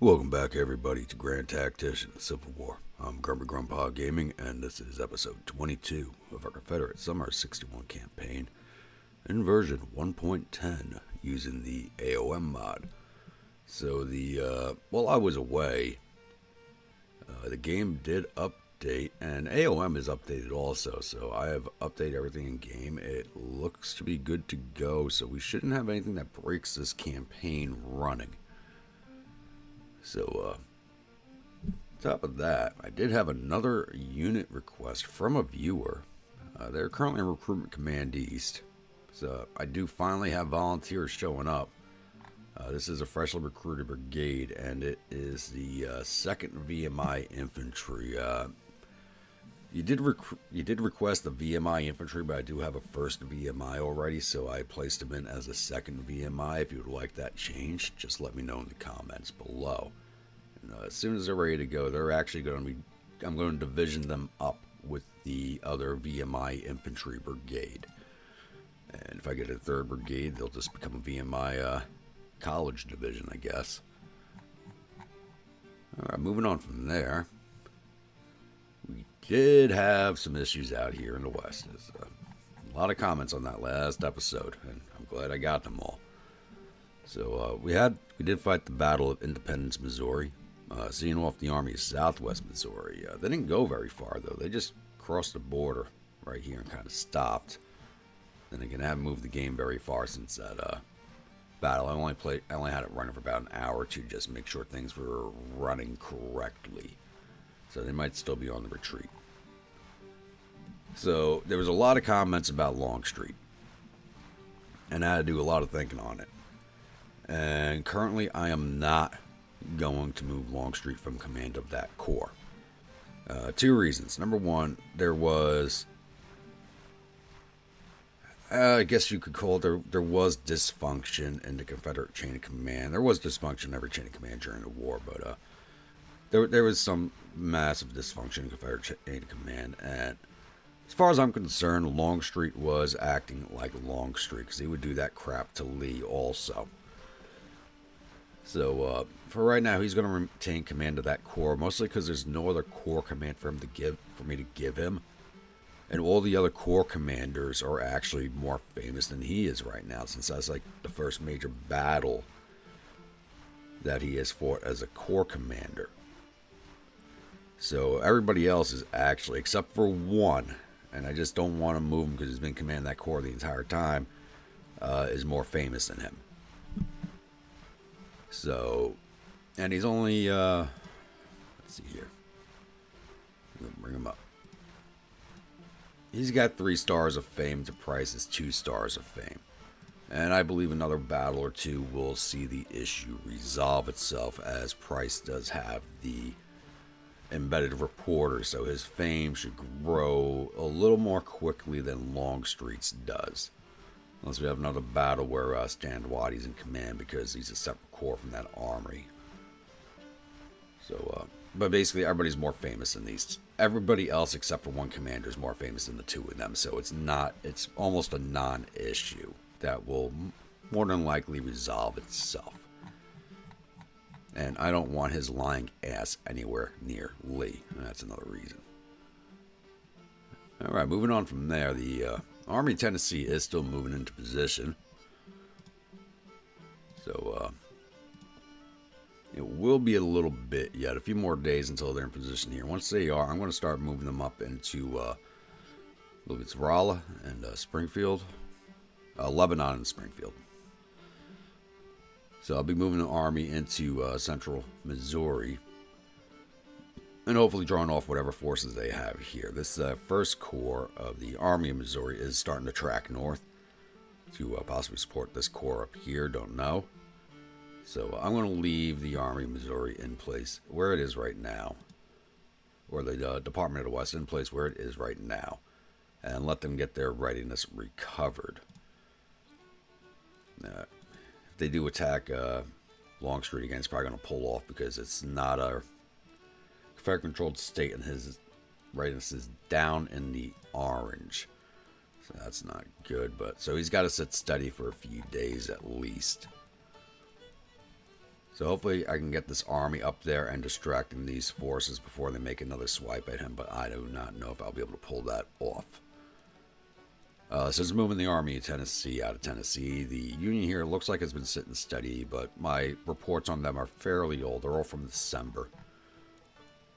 Welcome back, everybody, to Grand Tactician, the Civil War. I'm Grumpy Grandpa Gaming, and this is episode 22 of our Confederate Summer 61 campaign in version 1.10 using the A.O.M mod. So while I was away, the game did update, and A.O.M is updated also, so I have updated everything in game. It looks to be good to go, so we shouldn't have anything that breaks this campaign running. So, top of that, I did have another unit request from a viewer. They're currently in Recruitment Command East. So, I do finally have volunteers showing up. This is a freshly recruited brigade, and it is the 2nd VMI Infantry. You did request the VMI Infantry, but I do have a 1st VMI already, so I placed them in as a 2nd VMI. If you would like that changed, just let me know in the comments below. And, as soon as they're ready to go, they're actually going to be. I'm going to division them up with the other VMI Infantry Brigade. And if I get a 3rd Brigade, they'll just become a VMI College Division, I guess. Alright, moving on from there. We did have some issues out here in the West. There's a lot of comments on that last episode, and I'm glad I got them all. So we did fight the Battle of Independence, Missouri, seeing off the Army of Southwest Missouri. They didn't go very far though. They just crossed the border right here and kind of stopped. Then again, I haven't moved the game very far since that battle. I only had it running for about an hour or two just to make sure things were running correctly. So they might still be on the retreat. So there was a lot of comments about Longstreet, and I had to do a lot of thinking on it. And currently, I am not going to move Longstreet from command of that corps. 2 reasons. Number one, there was, I guess you could call it, there was dysfunction in the Confederate chain of command. There was dysfunction in every chain of command during the war, but there was some massive dysfunction in Confederate chain of command. And as far as I'm concerned, Longstreet was acting like Longstreet, because he would do that crap to Lee also. So for right now, he's going to retain command of that corps, mostly because there's no other corps command for me to give him, and all the other corps commanders are actually more famous than he is right now, since that's like the first major battle that he has fought as a corps commander. So everybody else is actually, except for one, and I just don't want to move him because he's been commanding that corps the entire time, is more famous than him. So, and he's only, let's see here. I'm going to bring him up. He's got 3 stars of fame to Price's 2 stars of fame. And I believe another battle or two will see the issue resolve itself, as Price does have the embedded reporter, so his fame should grow a little more quickly than Longstreet's does. Unless we have another battle where Standwadi's in command, because he's a separate corps from that armory. So, but basically everybody's more famous than these. Everybody else except for one commander is more famous than the 2 of them. So it's almost a non-issue that will more than likely resolve itself. And I don't want his lying ass anywhere near Lee. And that's another reason. Alright, moving on from there, the Army of Tennessee is still moving into position. So, it will be a little bit yet, a few more days until they're in position here. Once they are, I'm going to start moving them up into, I believe it's Rolla and Springfield. Lebanon and Springfield. So I'll be moving the army into central Missouri, and hopefully drawing off whatever forces they have here. This 1st Corps of the Army of Missouri is starting to track north to possibly support this corps up here. Don't know. So I'm going to leave the Army of Missouri in place where it is right now, or the Department of the West in place where it is right now, and let them get their readiness recovered. If they do attack Longstreet again, it's probably going to pull off, because it's not a Confederate-controlled state, and his readiness is down in the orange. So that's not good. But so he's got to sit steady for a few days at least. So hopefully I can get this army up there and distracting these forces before they make another swipe at him, but I do not know if I'll be able to pull that off. So it's moving the army of Tennessee out of Tennessee. The Union here looks like it's been sitting steady, but my reports on them are fairly old. They're all from December.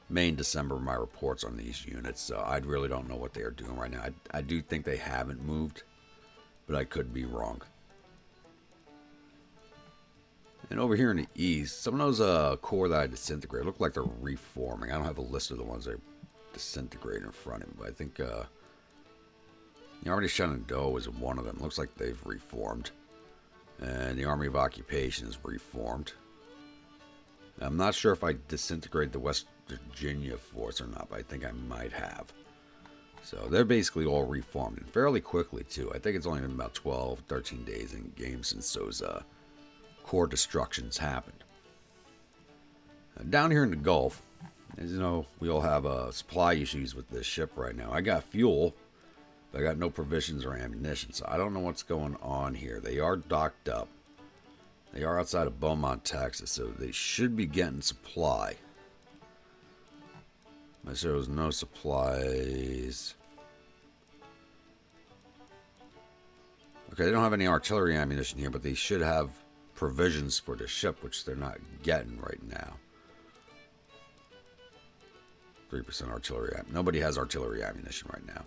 May and December, my reports on these units. So I really don't know what they are doing right now. I do think they haven't moved, but I could be wrong. And over here in the east, some of those core that I disintegrate look like they're reforming. I don't have a list of the ones I disintegrate in front of me, but I think the Army of Shenandoah is one of them. Looks like they've reformed. And the Army of Occupation is reformed. I'm not sure if I disintegrated the West Virginia force or not, but I think I might have. So they're basically all reformed, and fairly quickly too. I think it's only been about 12, 13 days in game since those core destructions happened. Down here in the Gulf, as you know, we all have supply issues with this ship right now. I got fuel, but I got no provisions or ammunition, so I don't know what's going on here. They are docked up. They are outside of Beaumont, Texas, so they should be getting supply. There shows no supplies. Okay, they don't have any artillery ammunition here, but they should have provisions for the ship, which they're not getting right now. 3% artillery. Nobody has artillery ammunition right now.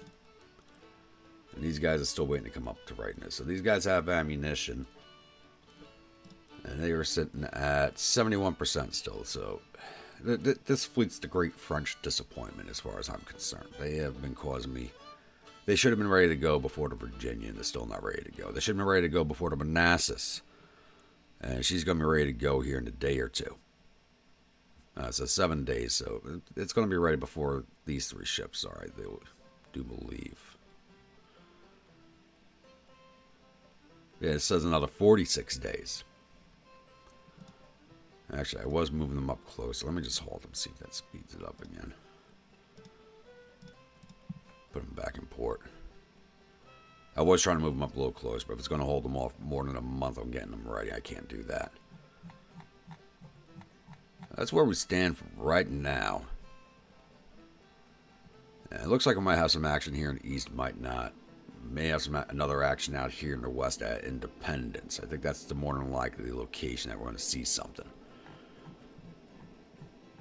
And these guys are still waiting to come up to readiness. So these guys have ammunition. And they are sitting at 71% still. So this fleet's the great French disappointment as far as I'm concerned. They have been causing me... They should have been ready to go before the Virginia, and they're still not ready to go. They should have been ready to go before the Manassas. And she's going to be ready to go here in a day or two. So 7 days. So it's going to be ready before these three ships are. I do believe. Yeah, it says another 46 days. Actually, I was moving them up close. Let me just halt them, see if that speeds it up again. Put them back in port. I was trying to move them up a little close, but if it's going to hold them off more than a month, I'm getting them ready. I can't do that. That's where we stand right now. And it looks like I might have some action here in the east, might not. May have another action out here in the west at Independence. I think that's the more than likely location that we're going to see something.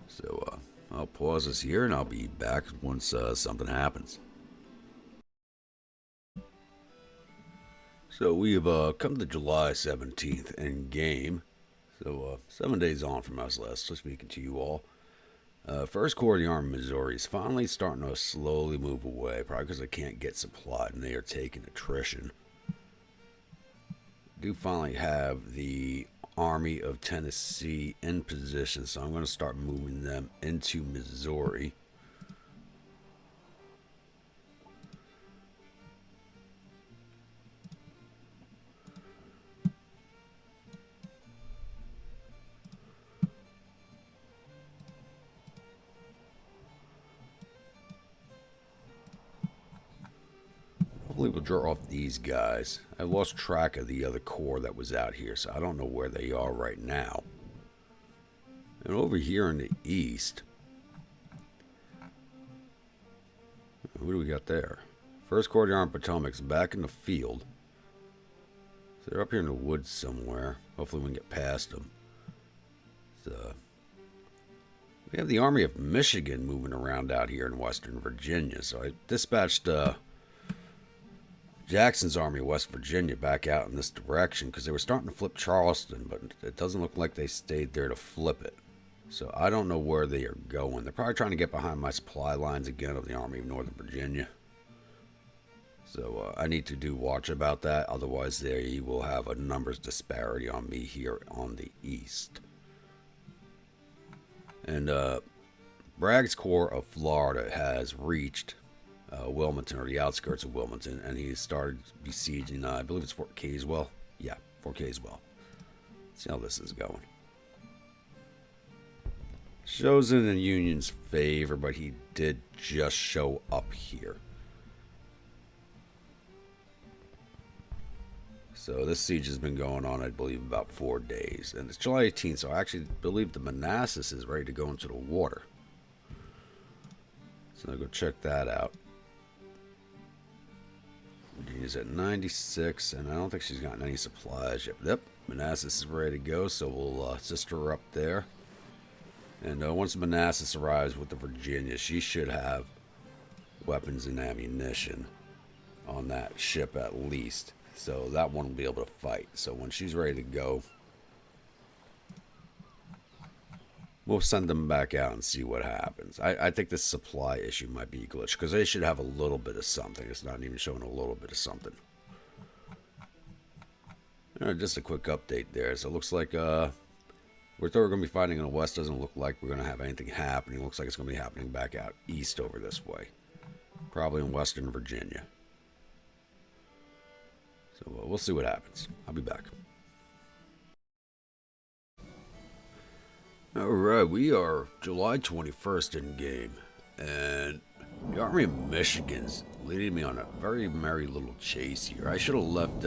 So I'll pause this here and I'll be back once something happens. So we have come to July 17th in game. So 7 days on from us last speaking to you all. First Corps of the Army of Missouri is finally starting to slowly move away, probably because they can't get supplied and they are taking attrition. Do finally have the Army of Tennessee in position, so I'm going to start moving them into Missouri. Hopefully we'll draw off these guys. I lost track of the other corps that was out here, so I don't know where they are right now. And over here in the east, who do we got there? First Corps of the Army of Appomattox back in the field. So they're up here in the woods somewhere. Hopefully we can get past them. So we have the Army of Michigan moving around out here in Western Virginia. So I dispatched Jackson's Army of West Virginia back out in this direction because they were starting to flip Charleston, but it doesn't look like they stayed there to flip it. So I don't know where they are going. They're probably trying to get behind my supply lines again of the Army of Northern Virginia. So I need to do watch about that. Otherwise, they will have a numbers disparity on me here on the east. And Bragg's Corps of Florida has reached Wilmington, or the outskirts of Wilmington, and he started besieging, I believe it's Fort Caswell. Yeah, Fort Caswell. Let's see how this is going. Shows in the Union's favor, but he did just show up here. So this siege has been going on, I believe, about 4 days. And it's July 18th, so I actually believe the Manassas is ready to go into the water. So I'll go check that out. She's at 96, and I don't think she's gotten any supplies yet. Yep, Manassas is ready to go, so we'll sister her up there. And once Manassas arrives with the Virginia, she should have weapons and ammunition on that ship at least. So that one will be able to fight. So when she's ready to go, we'll send them back out and see what happens. I think this supply issue might be a glitch, because they should have a little bit of something. It's not even showing a little bit of something. Just a quick update there. So it looks like we thought we were going to be fighting in the west. Doesn't look like we're going to have anything happening. Looks like it's going to be happening back out east over this way. Probably in western Virginia. So we'll see what happens. I'll be back. Alright, we are July 21st in game. And the Army of Michigan's leading me on a very merry little chase here. I should have left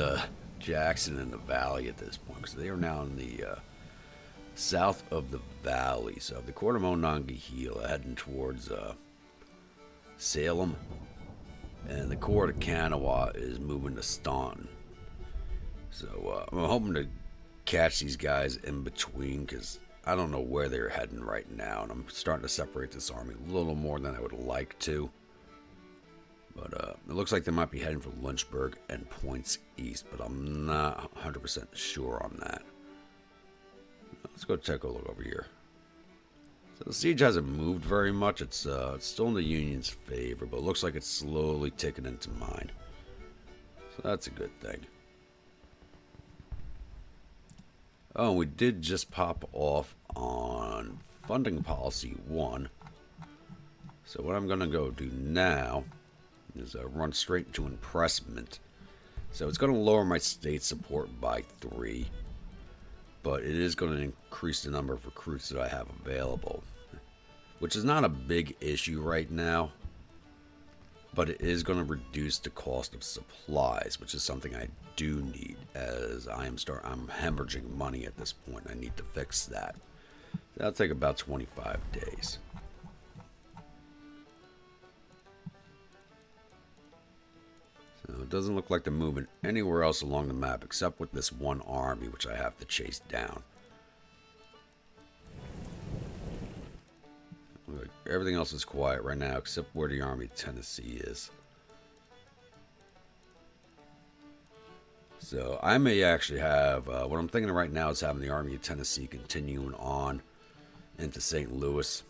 Jackson in the valley at this point, because they are now in the south of the valley. So the Court of Monongahela heading towards Salem, and the Court of Kanawha is moving to Staunton. So I'm hoping to catch these guys in between, because I don't know where they're heading right now, and I'm starting to separate this army a little more than I would like to. But it looks like they might be heading for Lynchburg and points east, but I'm not 100% sure on that. Let's go take a look over here. So the siege hasn't moved very much. It's still in the Union's favor, but it looks like it's slowly ticking into mine. So that's a good thing. Oh, we did just pop off on Funding Policy 1. So what I'm going to go do now is run straight into impressment. So it's going to lower my state support by 3. But it is going to increase the number of recruits that I have available. Which is not a big issue right now. But it is going to reduce the cost of supplies, which is something I do need, as I'm hemorrhaging money at this point. I need to fix that. That'll take about 25 days. So it doesn't look like they're moving anywhere else along the map except with this one army, which I have to chase down. Everything else is quiet right now except where the Army of Tennessee is. So I may actually have, what I'm thinking right now is having the Army of Tennessee continuing on into St. Louis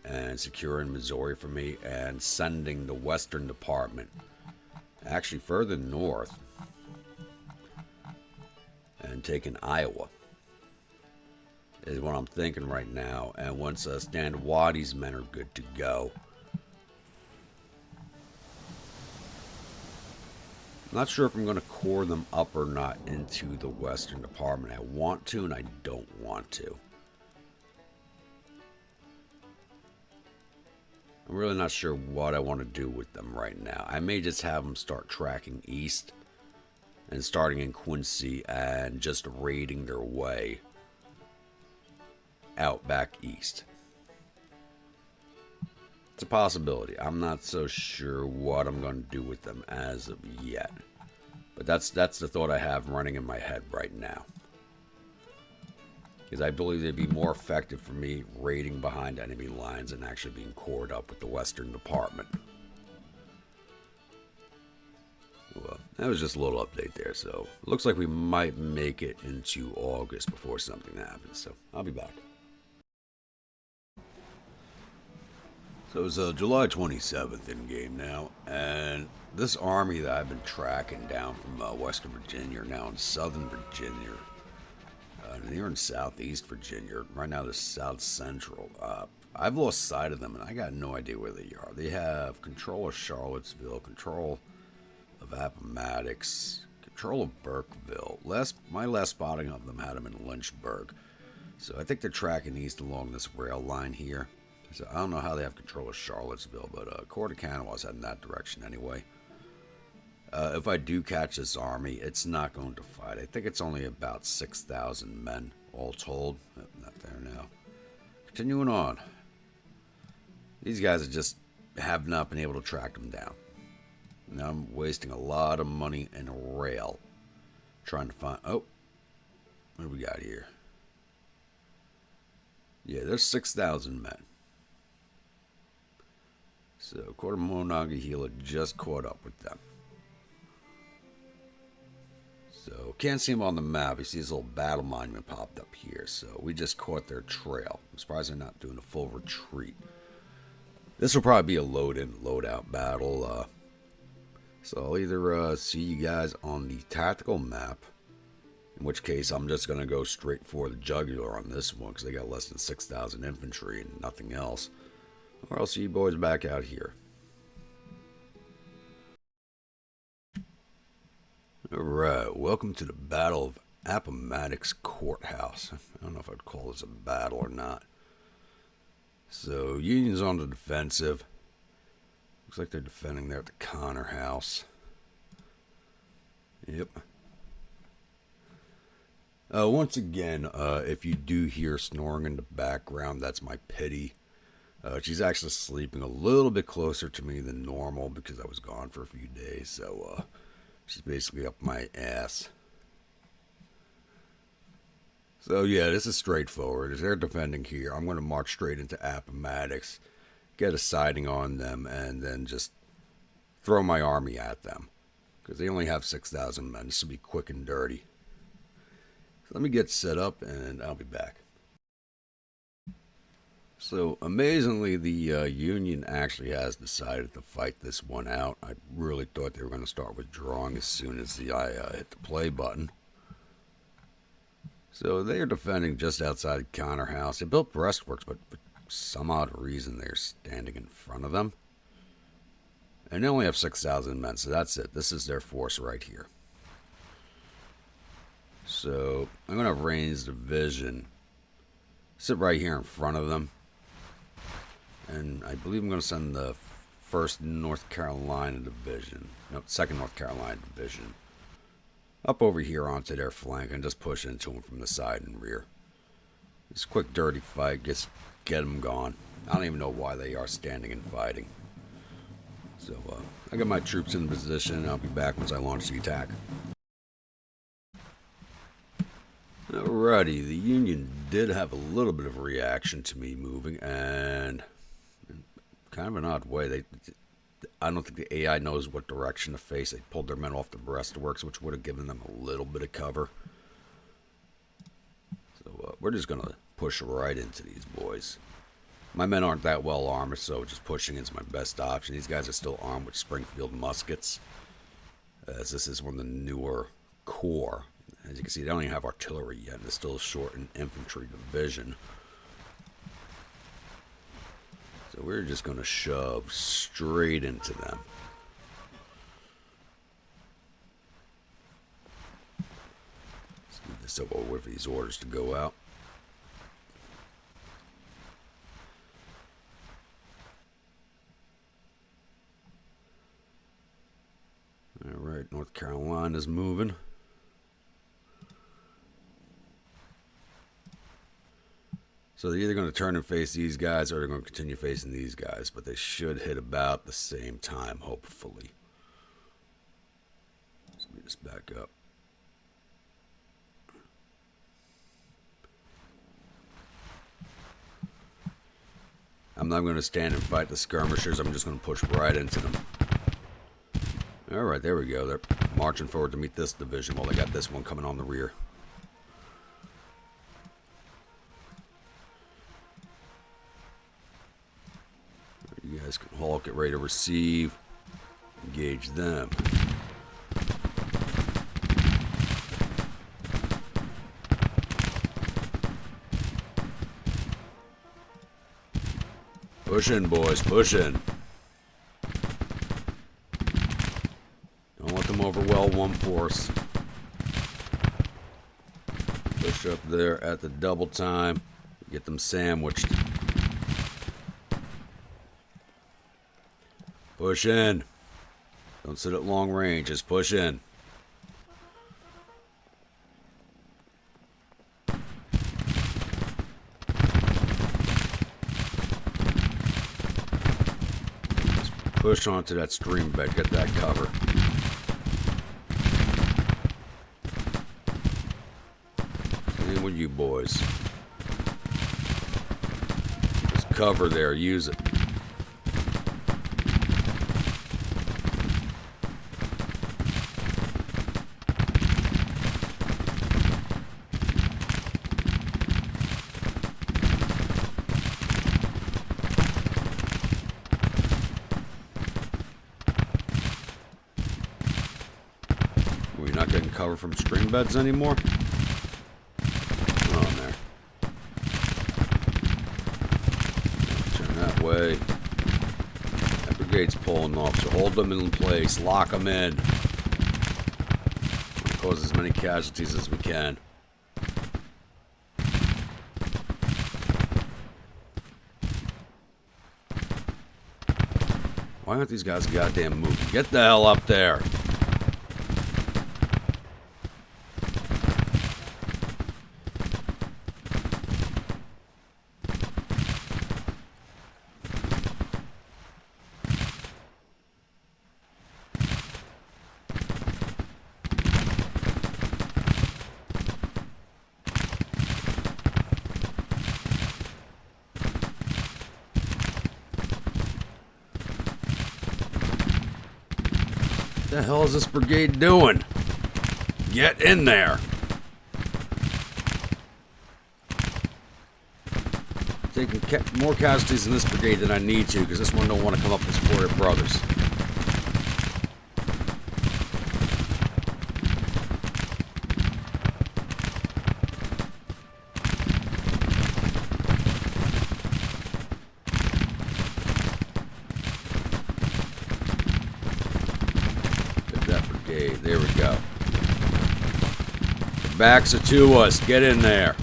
and securing Missouri for me, and sending the Western Department actually further north and taking Iowa is what I'm thinking right now. And once Stan Waddy's men are good to go, I'm not sure if I'm going to core them up or not into the Western Department. I want to, and I don't want to. I'm really not sure what I want to do with them right now. I may just have them start tracking east and starting in Quincy and just raiding their way out back east. It's a possibility. I'm not so sure what I'm going to do with them as of yet. But that's the thought I have running in my head right now. Because I believe they'd be more effective for me raiding behind enemy lines and actually being cored up with the Western Department. Well, that was just a little update there. So it looks like we might make it into August before something happens. So I'll be back. So it's July 27th in game now, and this army that I've been tracking down from Western Virginia are now in Southern Virginia. They're in Southeast Virginia. Right now they're South Central. I've lost sight of them, and I got no idea where they are. They have control of Charlottesville, control of Appomattox, control of Burkeville. My last spotting of them had them in Lynchburg. So I think they're tracking east along this rail line here. So I don't know how they have control of Charlottesville, but Court of Kanawha's heading that direction anyway. If I do catch this army, it's not going to fight. I think it's only about 6,000 men, all told. Not there now. Continuing on. These guys have not been able to track them down. Now I'm wasting a lot of money and rail trying to find... Oh, what do we got here? Yeah, there's 6,000 men. So, Quarter Monongahela just caught up with them. So, can't see them on the map. You see this little battle monument popped up here. So, we just caught their trail. I'm surprised they're not doing a full retreat. This will probably be a load-in, load-out battle. So, I'll either see you guys on the tactical map, in which case I'm just going to go straight for the jugular on this one, because they got less than 6,000 infantry and nothing else. Or I'll see you boys back out here. Alright, welcome to the Battle of Appomattox Courthouse. I don't know if I'd call this a battle or not. So, Union's on the defensive. Looks like they're defending there at the Connor House. Yep. Once again, if you do hear snoring in the background, that's my pity. She's actually sleeping a little bit closer to me than normal because I was gone for a few days. So, she's basically up my ass. So, yeah, this is straightforward. As they're defending here, I'm going to march straight into Appomattox, get a siding on them, and then just throw my army at them. Because they only have 6,000 men. This will be quick and dirty. So let me get set up, and I'll be back. So, amazingly, the Union actually has decided to fight this one out. I really thought they were going to start withdrawing as soon as I hit the play button. So, they are defending just outside Connor House. They built breastworks, but for some odd reason, they're standing in front of them. And they only have 6,000 men, so that's it. This is their force right here. So, I'm going to arrange the division. Sit right here in front of them. And I believe I'm going to send the 1st North Carolina Division, no, 2nd North Carolina Division, up over here onto their flank and just push into them from the side and rear. This quick, dirty fight, get them gone. I don't even know why they are standing and fighting. So, I got my troops in position, and I'll be back once I launch the attack. Alrighty, the Union did have a little bit of a reaction to me moving, and kind of an odd way. I don't think the AI knows what direction to face. They pulled their men off the breastworks, which would have given them a little bit of cover. So we're just going to push right into these boys. My men aren't that well armored, so just pushing is my best option. These guys are still armed with Springfield muskets, as this is one of the newer corps. As you can see, they don't even have artillery yet, and they're still short in infantry division. So we're just going to shove straight into them. Let's move this up over for these orders to go out. Alright, North Carolina's moving. So they're either going to turn and face these guys or they're going to continue facing these guys. But they should hit about the same time, hopefully. Let's move this back up. I'm not going to stand and fight the skirmishers. I'm just going to push right into them. Alright, there we go. They're marching forward to meet this division while they got this one coming on the rear. You guys can halt, get ready to receive, engage them. Push in, boys, push in. Don't let them overwhelm one force. Push up there at the double time, get them sandwiched. Push in. Don't sit at long range. Just push in. Just push onto that stream bed. Get that cover. Same with you boys. There's cover there. Use it. We're not getting cover from stream beds anymore. On there. Turn that way. That brigade's pulling off, so hold them in place. Lock them in. We'll cause as many casualties as we can. Why aren't these guys goddamn moving? Get the hell up there. What the hell is this brigade doing? Get in there. Taking more casualties in this brigade than I need to, because this one don't want to come up and support her brothers. There we go. The backs are to us. Get in there.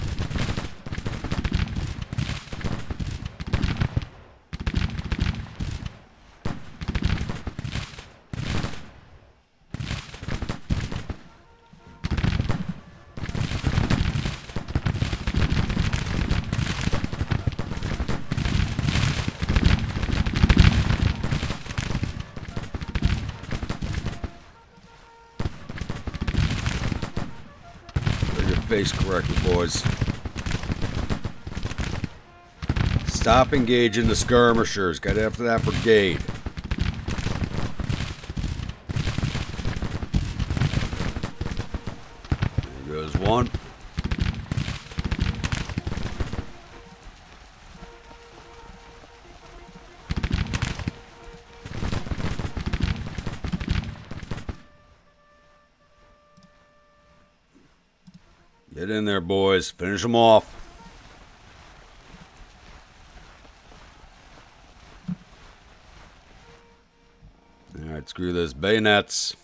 Face correctly, boys. Stop engaging the skirmishers. Get after that brigade. There goes one. Get in there, boys. Finish them off. Alright, screw those bayonets.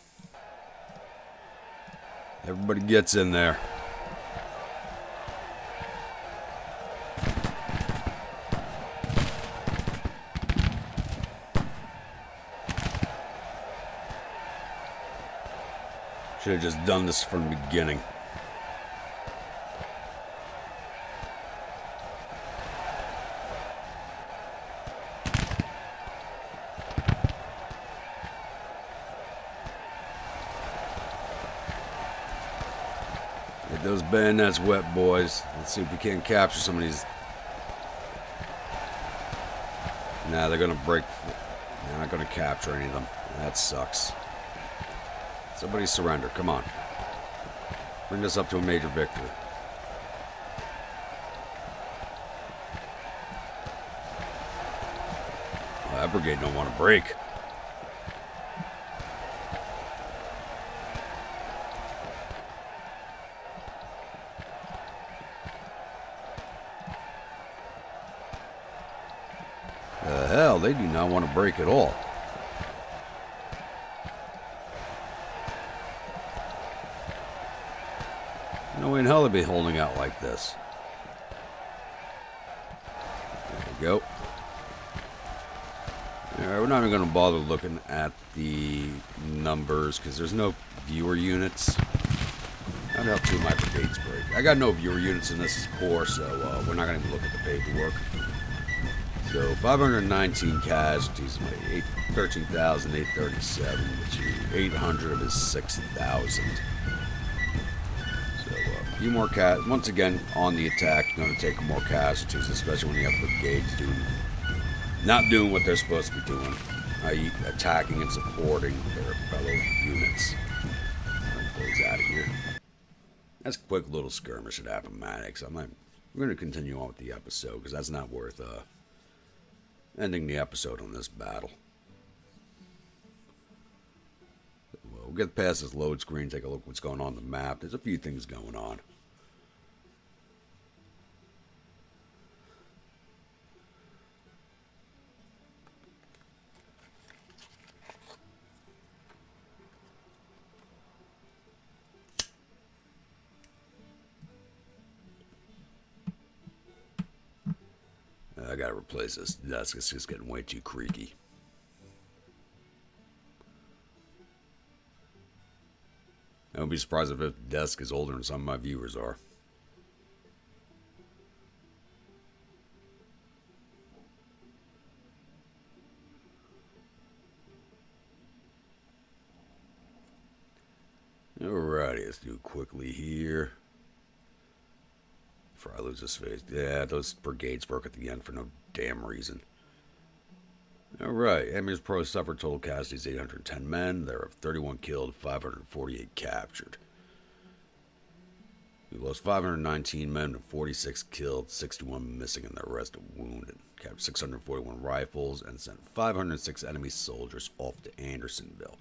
Everybody gets in there. Should have just done this from the beginning. Get those bayonets wet, boys. Let's see if we can't capture some of these. Nah, they're gonna break. They're not gonna capture any of them. That sucks. Somebody surrender. Come on. Bring us up to a major victory. Well, that brigade don't want to break. The hell, they do not want to break at all. No way in hell they'd be holding out like this. There we go. Alright, we're not even going to bother looking at the numbers because there's no viewer units. I'd help two of my brigades break. I got no viewer units in this corps, so we're not going to look at the paperwork. So 519 casualties, 13,837, which 800 of his 6,000. So a few more once again on the attack, you're going to take more casualties, especially when you have brigades not doing what they're supposed to be doing, i.e. attacking and supporting their fellow units. Close out of here. That's a quick little skirmish at Appomattox. We're going to continue on with the episode because that's not worth ending the episode on this battle. We'll get past this load screen, take a look at what's going on the map. There's a few things going on. I gotta replace this desk. It's just getting way too creaky. I won't be surprised if the desk is older than some of my viewers are. Alrighty, let's do it quickly here. Before I lose this phase. Yeah, those brigades broke at the end for no damn reason. Alright, enemy's pro suffered total casualties 810 men. There are 31 killed, 548 captured. We lost 519 men and 46 killed, 61 missing, and the rest wounded. Captured 641 rifles and sent 506 enemy soldiers off to Andersonville.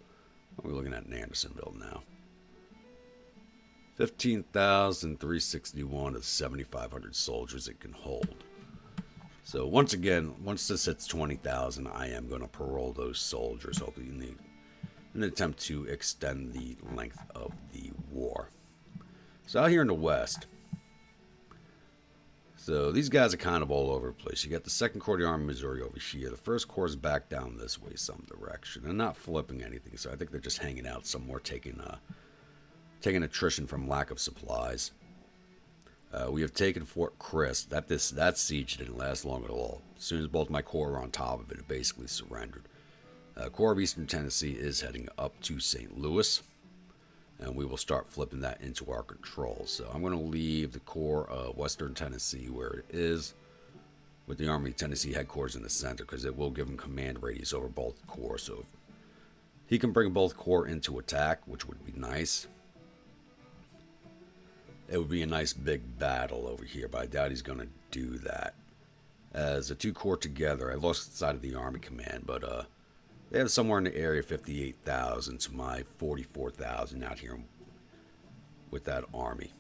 What are we looking at in Andersonville now? 15,361 of 7,500 soldiers it can hold. So once again, once this hits 20,000, I am going to parole those soldiers, hopefully in an attempt to extend the length of the war. So out here in the west, so these guys are kind of all over the place. You got the 2nd Corps of the Army of Missouri over here. The 1st Corps is back down this way some direction. They're not flipping anything, so I think they're just hanging out somewhere, taking attrition from lack of supplies. We have taken Fort Chris. That siege didn't last long at all. As soon as both my corps were on top of it, it basically surrendered. Corps of Eastern Tennessee is heading up to St. Louis, and we will start flipping that into our control. So I'm going to leave the Corps of Western Tennessee where it is, with the Army of Tennessee headquarters in the center, because it will give him command radius over both corps. So if he can bring both corps into attack, which would be nice. It would be a nice big battle over here, but I doubt he's going to do that. As the 2 corps together, I lost sight of the Army command, but they have somewhere in the area 58,000 to my 44,000 out here with that army.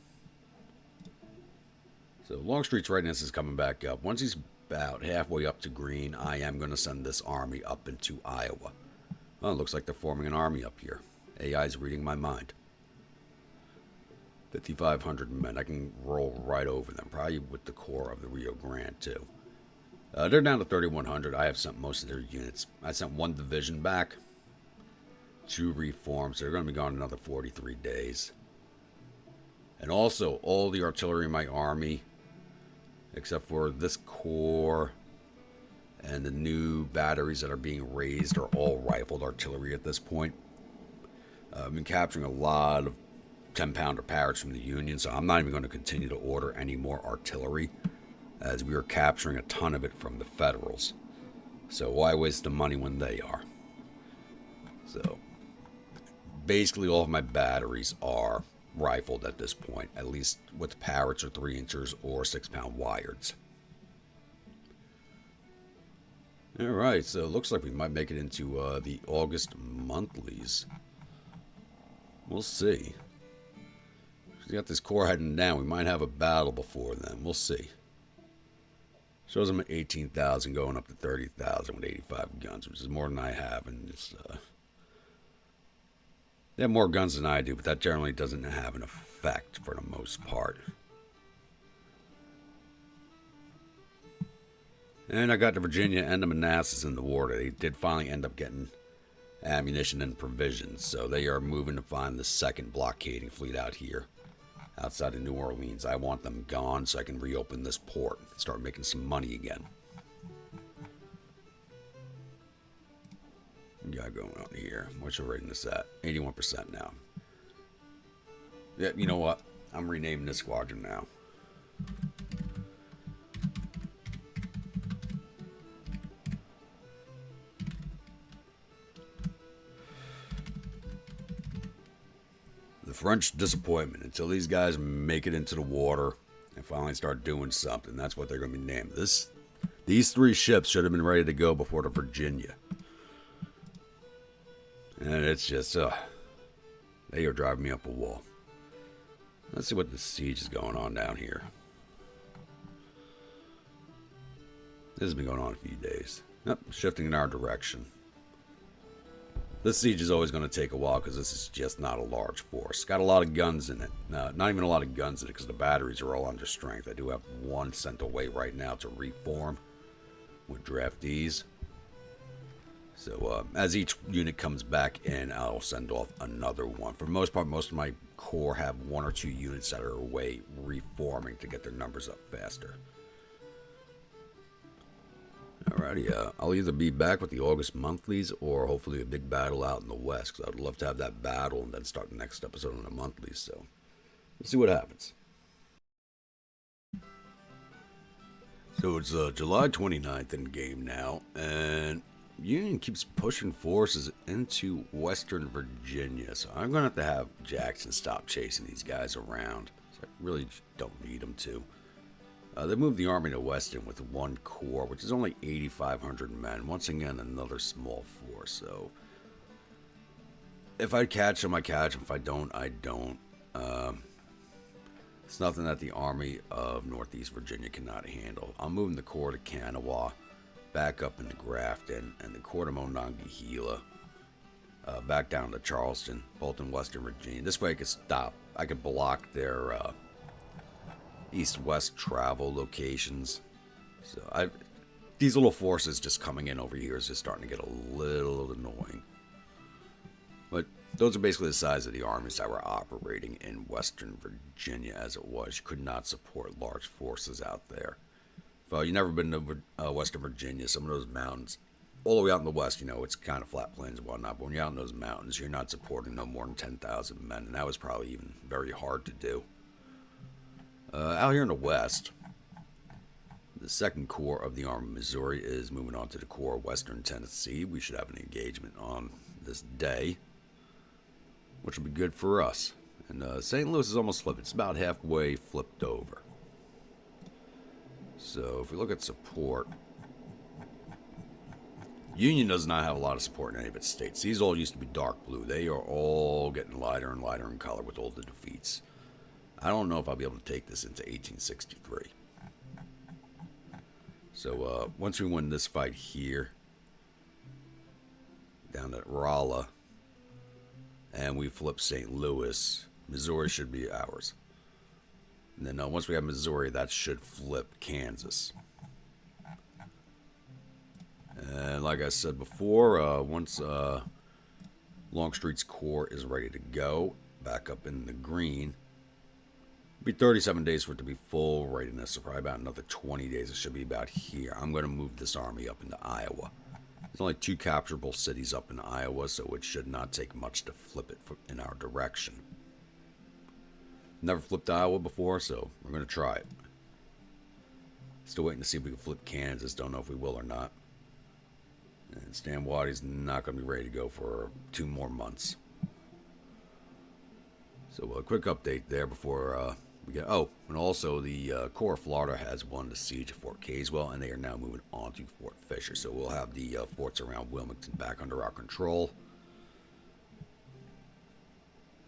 So Longstreet's readiness is coming back up. Once he's about halfway up to green, I am going to send this army up into Iowa. Well, it looks like they're forming an army up here. AI is reading my mind. 5,500 men. I can roll right over them, probably with the core of the Rio Grande, too. They're down to 3,100. I have sent most of their units. I sent 1 division back to reform, so they're going to be gone another 43 days. And also, all the artillery in my army, except for this corps and the new batteries that are being raised, are all rifled artillery at this point. I've been capturing a lot of 10-pounder parrots from the Union, so I'm not even going to continue to order any more artillery, as we are capturing a ton of it from the Federals. So why waste the money when they are? So basically all of my batteries are rifled at this point, at least with parrots or 3-inchers or 6-pound wireds. Alright, so it looks like we might make it into the August monthlies. We'll see. We got this corps heading down. We might have a battle before then. We'll see. Shows them at 18,000 going up to 30,000 with 85 guns, which is more than I have. And it's, they have more guns than I do, but that generally doesn't have an effect for the most part. And I got the Virginia and the Manassas in the war. They did finally end up getting ammunition and provisions. So they are moving to find the second blockading fleet out here outside of New Orleans. I want them gone so I can reopen this port and start making some money again. What you got going on here? What's your readiness at? 81% now. Yeah, you know what? I'm renaming this squadron now. The French disappointment. Until these guys make it into the water and finally start doing something, that's what they're going to be named. These 3 ships should have been ready to go before the Virginia. And it's just, they are driving me up a wall. Let's see what the siege is going on down here. This has been going on a few days. Yep, shifting in our direction. This siege is always going to take a while because this is just not a large force. Got a lot of guns in it. Not even a lot of guns in it because the batteries are all under strength. I do have 1 sent away right now to reform with draftees. So as each unit comes back in, I'll send off another one. For the most part, most of my corps have 1 or 2 units that are away reforming to get their numbers up faster. Alrighty, I'll either be back with the August monthlies or hopefully a big battle out in the west, because I'd love to have that battle and then start the next episode on the monthlies. So we'll see what happens. So it's July 29th in game now, and Union keeps pushing forces into Western Virginia, so I'm going to have Jackson stop chasing these guys around. So I really don't need him to. They moved the army to Weston with 1 corps, which is only 8,500 men. Once again, another small force. So if I catch them, I catch them. If I don't, I don't. It's nothing that the army of Northeast Virginia cannot handle. I'm moving the corps to Kanawha, back up into Grafton, and the corps to Monongahela, back down to Charleston, both in Western Virginia. This way I could stop. I could block their east-west travel locations. So these little forces just coming in over here is just starting to get a little annoying. But those are basically the size of the armies that were operating in Western Virginia as it was. You could not support large forces out there. If you've never been to Western Virginia, some of those mountains, all the way out in the west, you know, it's kind of flat plains and whatnot, but when you're out in those mountains, you're not supporting no more than 10,000 men, and that was probably even very hard to do. Out here in the west, the 2nd Corps of the Army of Missouri is moving on to the Corps of Western Tennessee. We should have an engagement on this day, which will be good for us. And St. Louis is almost flipped. It's about halfway flipped over. So if we look at support, Union does not have a lot of support in any of its states. These all used to be dark blue. They are all getting lighter and lighter in color with all the defeats. I don't know if I'll be able to take this into 1863. So once we win this fight here, down at Rolla, and we flip St. Louis, Missouri should be ours. And then once we have Missouri, that should flip Kansas. And like I said before, once Longstreet's Corps is ready to go, back up in the green, it'll be 37 days for it to be full readiness, so probably about another 20 days. It should be about here. I'm going to move this army up into Iowa. There's only 2 capturable cities up in Iowa, so it should not take much to flip it in our direction. Never flipped Iowa before, so we're going to try it. Still waiting to see if we can flip Kansas. Don't know if we will or not. And Stanwadi's not going to be ready to go for 2 more months. So a quick update there before we get... Oh, and also the Corps of Florida has won the siege of Fort Caswell, and they are now moving on to Fort Fisher. So we'll have the forts around Wilmington back under our control.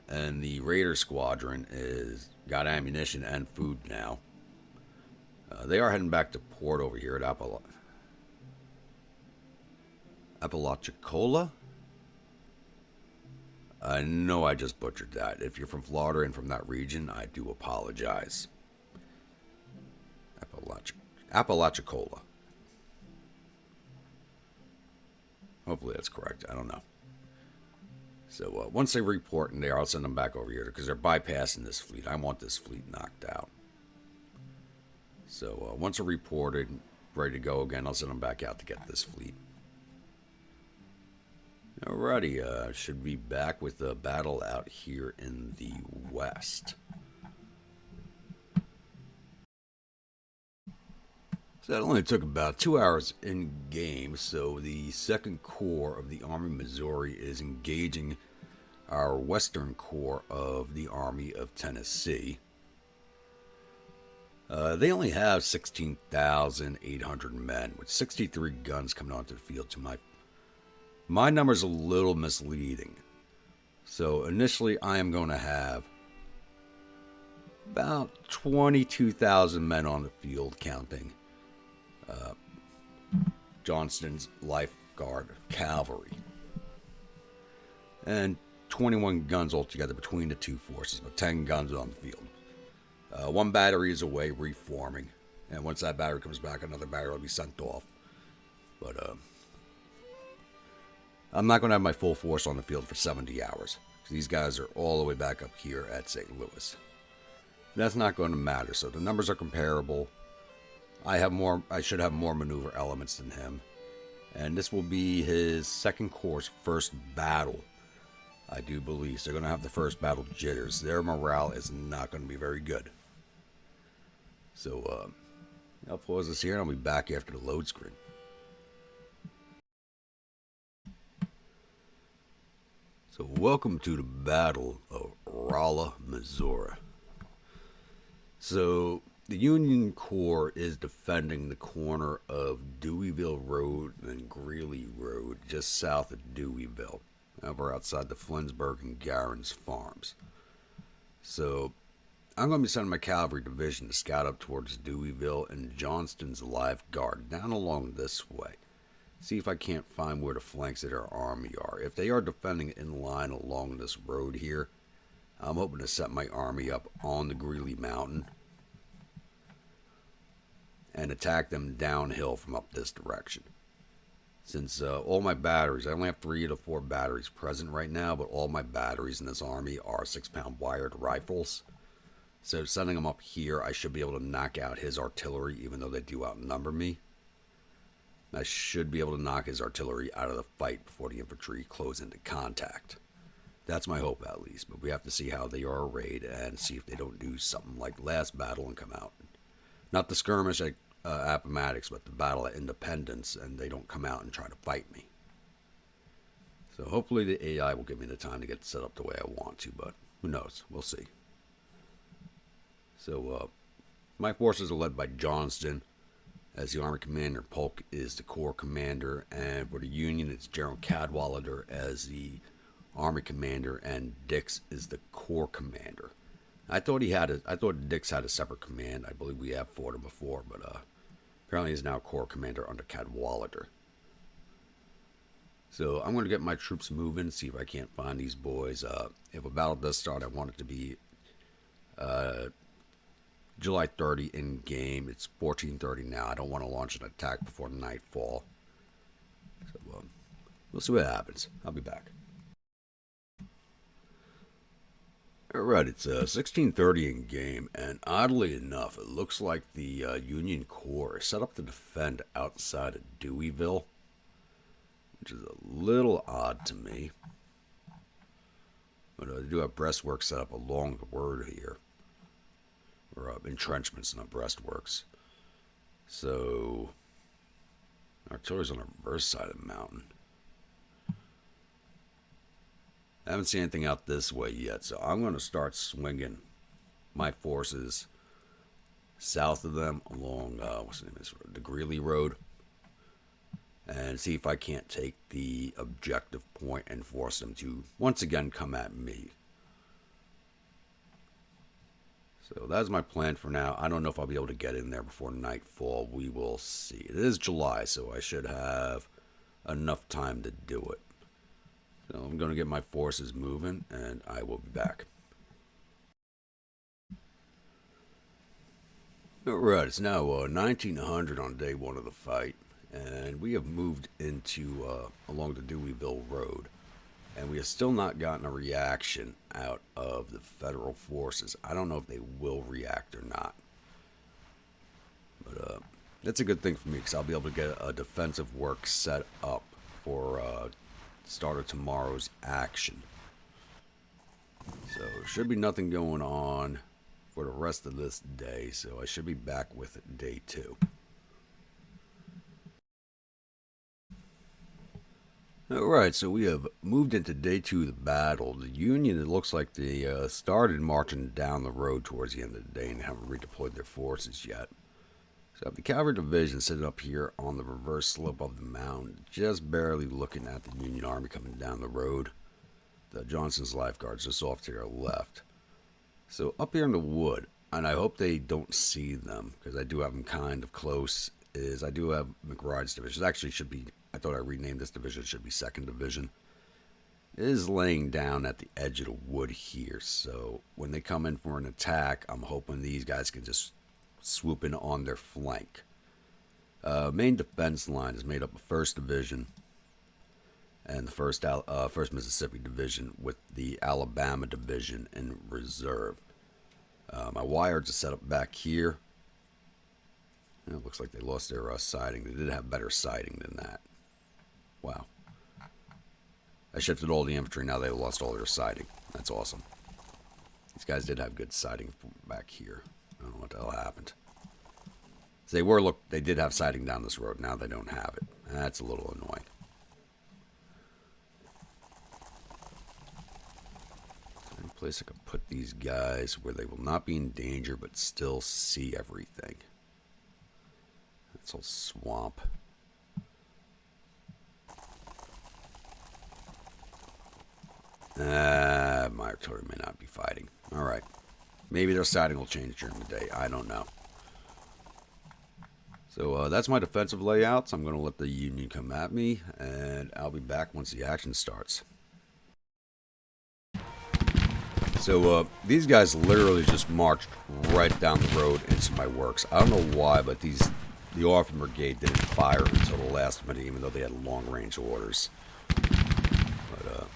And the Raider Squadron is got ammunition and food now. They are heading back to port over here at Apalachicola. I know I just butchered that. If you're from Florida and from that region, I do apologize. Apalachicola. Hopefully that's correct. I don't know. So once they report in there, I'll send them back over here because they're bypassing this fleet. I want this fleet knocked out. So once they're reported, ready to go again, I'll send them back out to get this fleet. Alrighty, should be back with the battle out here in the west. So that only took about 2 hours in game, so the 2nd Corps of the Army of Missouri is engaging our Western Corps of the Army of Tennessee. They only have 16,800 men, with 63 guns coming onto the field. So my number's a little misleading. So initially I am going to have about 22,000 men on the field, counting Johnston's Lifeguard Cavalry. And 21 guns altogether between the two forces, but 10 guns on the field. One battery is away reforming, and once that battery comes back, another battery will be sent off. But I'm not going to have my full force on the field for 70 hours. These guys are all the way back up here at St. Louis. That's not going to matter, so the numbers are comparable. I should have more maneuver elements than him, and this will be his 2nd Corps' first battle, I do believe. So they're going to have the first battle jitters. Their morale is not going to be very good. So I'll pause this here and I'll be back after the load screen. So welcome to the Battle of Rolla, Missouri. So the Union Corps is defending the corner of Deweyville Road and Greeley Road, just south of Deweyville, over outside the Flinsburg and Garen's farms. So I'm going to be sending my cavalry division to scout up towards Deweyville and Johnston's Life Guard down along this way. See if I can't find where the flanks of their army are. If they are defending in line along this road here, I'm hoping to set my army up on the Greeley Mountain and attack them downhill from up this direction. Since all my batteries, I only have 3 to 4 batteries present right now, but all my batteries in this army are 6-pound wired rifles. So sending them up here, I should be able to knock out his artillery, even though they do outnumber me. I should be able to knock his artillery out of the fight before the infantry close into contact. That's my hope, at least, but we have to see how they are arrayed and see if they don't do something like last battle and come out. Not the skirmish at Appomattox, but the battle at Independence, and they don't come out and try to fight me. So hopefully the AI will give me the time to get set up the way I want to, but who knows? We'll see. So my forces are led by Johnston as the Army Commander. Polk is the Corps Commander, and for the Union, it's General Cadwalader as the Army Commander, and Dix is the Corps Commander. I thought Dix had a separate command. I believe we have fought him before, but apparently he's now Corps Commander under Cadwalader. So I'm going to get my troops moving, see if I can't find these boys. If a battle does start, I want it to be July 30 in game. It's 14:30 now. I don't want to launch an attack before nightfall. So we'll see what happens. I'll be back. Alright, it's 16:30 in game, and oddly enough, it looks like the Union Corps is set up to defend outside of Deweyville, which is a little odd to me. But they do have breastworks set up along the road here, or entrenchments, not breastworks. So artillery's on the reverse side of the mountain. I haven't seen anything out this way yet, so I'm going to start swinging my forces south of them along the Greeley Road, and see if I can't take the objective point and force them to once again come at me. So that's my plan for now. I don't know if I'll be able to get in there before nightfall. We will see. It is July, so I should have enough time to do it. So I'm going to get my forces moving, and I will be back. Alright, it's now 1900 on day 1 of the fight, and we have moved into along the Deweyville Road. And we have still not gotten a reaction out of the federal forces. I don't know if they will react or not. But that's a good thing for me because I'll be able to get a defensive work set up for start of tomorrow's action. So should be nothing going on for the rest of this day. So I should be back with day 2. Alright, so we have moved into day 2 of the battle. The Union, it looks like they started marching down the road towards the end of the day and haven't redeployed their forces yet. So I have the cavalry division sitting up here on the reverse slope of the mountain, just barely looking at the Union army coming down the road. The Johnson's Lifeguards just off to their left. So up here in the wood, and I hope they don't see them because I do have them kind of close, is I do have McBride's division. It actually should be, I thought I renamed this division, it should be 2nd Division. It is laying down at the edge of the wood here. So when they come in for an attack, I'm hoping these guys can just swoop in on their flank. Main defense line is made up of 1st Division and the 1st Mississippi Division with the Alabama Division in reserve. My wires are set up back here. It looks like they lost their siding. They did have better siding than that. Wow. I shifted all the infantry. Now they lost all their siding. That's awesome. These guys did have good siding back here. I don't know what the hell happened. They did have siding down this road. Now they don't have it. That's a little annoying. Any place I could put these guys where they will not be in danger but still see everything. That's all swamp. My artillery may not be fighting. Alright. Maybe their siding will change during the day. I don't know. So that's my defensive layouts. I'm going to let the Union come at me, and I'll be back once the action starts. So these guys literally just marched right down the road into my works. I don't know why, but the Orphan Brigade didn't fire until the last minute, even though they had long-range orders. But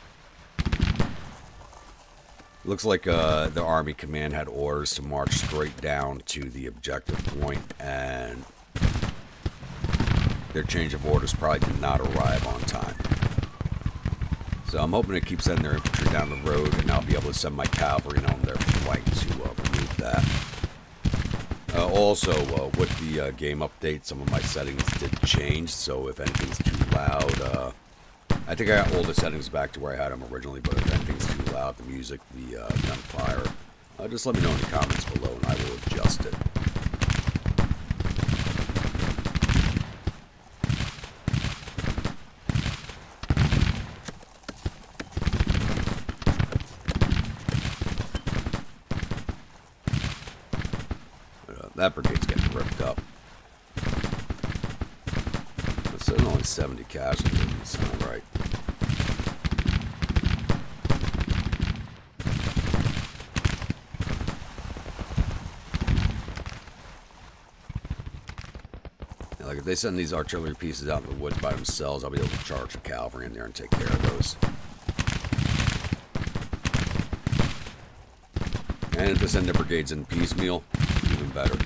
looks like the Army Command had orders to march straight down to the objective point, and their change of orders probably did not arrive on time. So I'm hoping to keep sending their infantry down the road, and I'll be able to send my cavalry on their flank to remove that. Also, with the game update, some of my settings did change, so if anything's too loud, I think I got all the settings back to where I had them originally, but if anything's too loud, the music, the gunfire, just let me know in the comments below, and I will adjust it. That brigade's getting ripped up. It says only 70 casualties. Doesn't sound right. Yeah, like if they send these artillery pieces out in the woods by themselves, I'll be able to charge the cavalry in there and take care of those. And if they send their brigades in piecemeal, even better.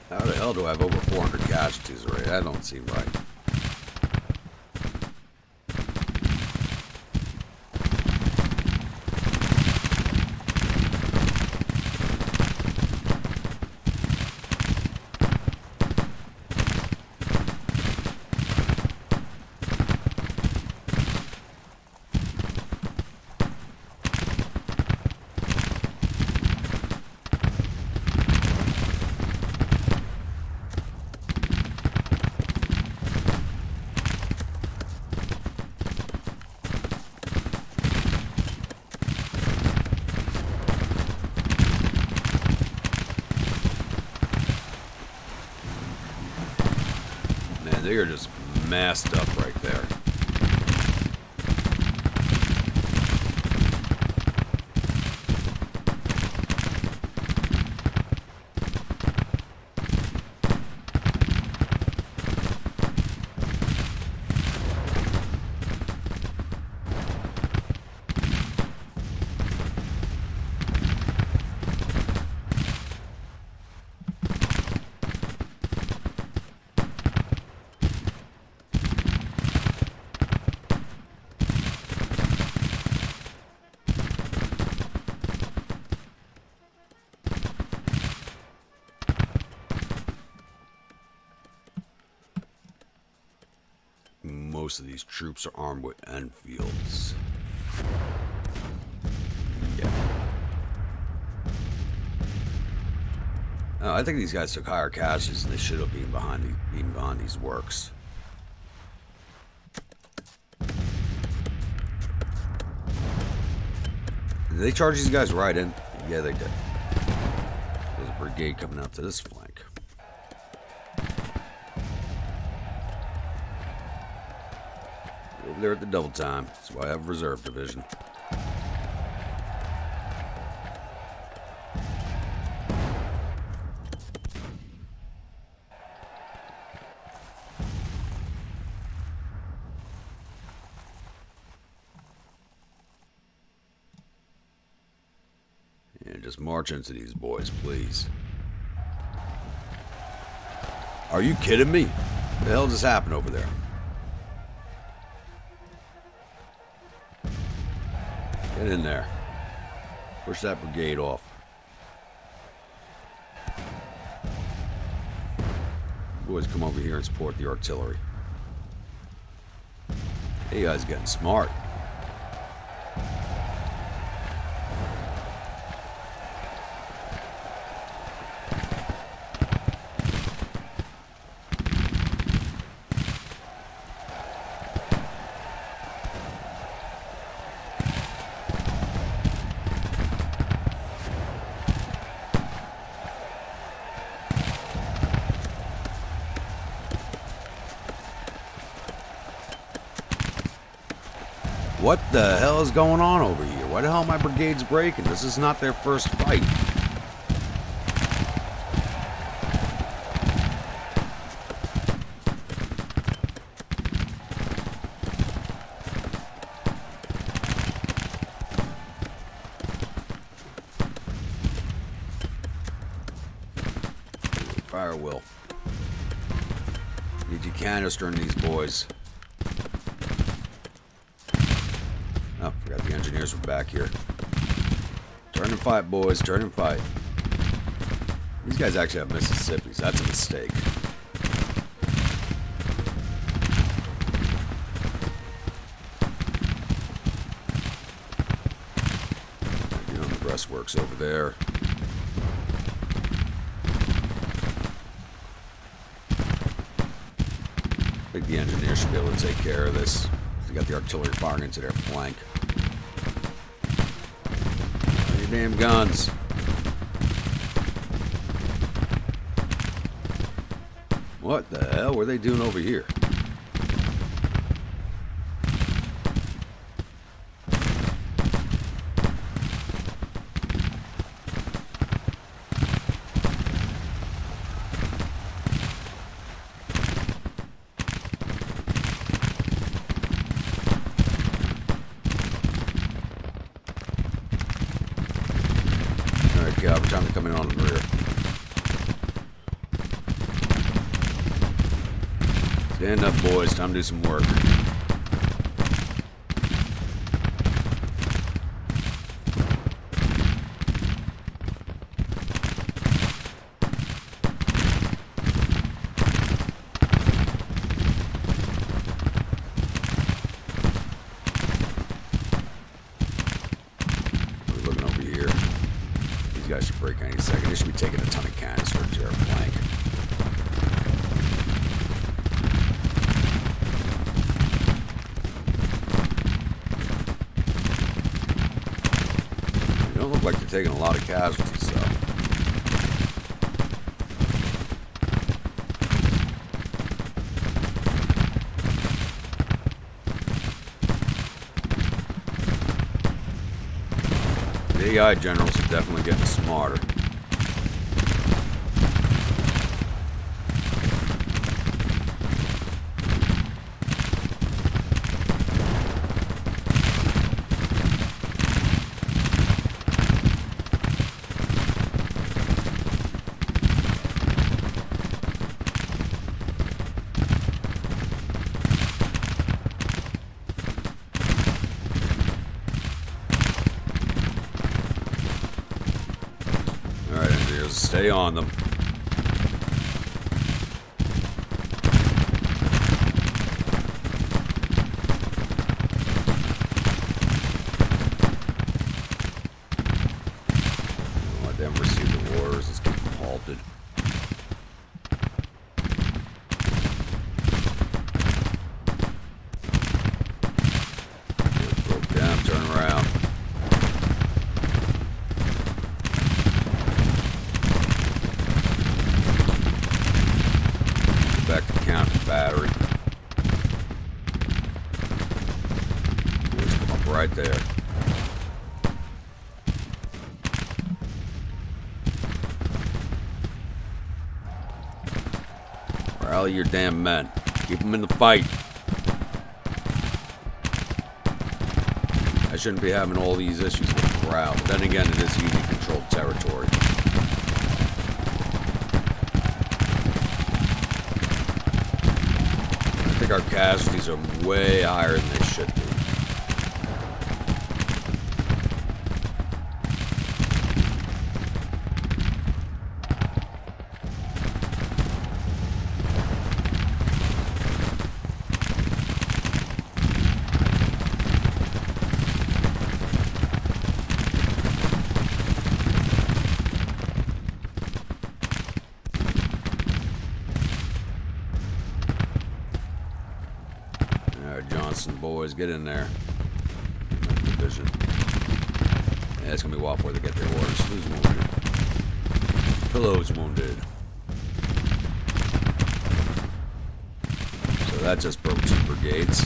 How the hell do I have over 400 casualties already? That don't seem right. they are just massed up right there. Most of these troops are armed with Enfields. Yeah. I think these guys took higher casualties than they should have been behind these works. Did they charge these guys right in? Yeah, they did. There's a brigade coming out to this flank. Over there at the double time. That's why I have reserve division. And just march into these boys, please. Are you kidding me? What the hell just happened over there? Get in there. Push that brigade off. Boys, come over here and support the artillery. Hey, guys, getting smart. What the hell is going on over here? Why the hell are my brigades breaking? This is not their first fight. Fire will. Need you canister in these boys. Oh, forgot the engineers were back here. Turn and fight, boys. Turn and fight. These guys actually have Mississippis. That's a mistake. You know, the breastworks over there. I think the engineers should be able to take care of this. They got the artillery firing into their flank. Your damn guns. What the hell were they doing over here? Time to come in on the rear. Stand up, boys. Time to do some work. Guys should break any second. They should be taking a ton of canister to their flank. They don't look like they're taking a lot of casualties, though. The AI generals are definitely getting smarter. Stay on them. Let them receive the orders. Let's keep them halted. Broke down, turn around. Back to counter battery. Let's come up right there. Rally your damn men. Keep them in the fight. I shouldn't be having all these issues with morale, but then again, it is Union-controlled territory. I think our casualties are way higher than they should be. Johnson boys, get in there. Division. Yeah, it's gonna be a while before they get their orders. Who's wounded? Pillow's wounded. So that just broke 2 brigades.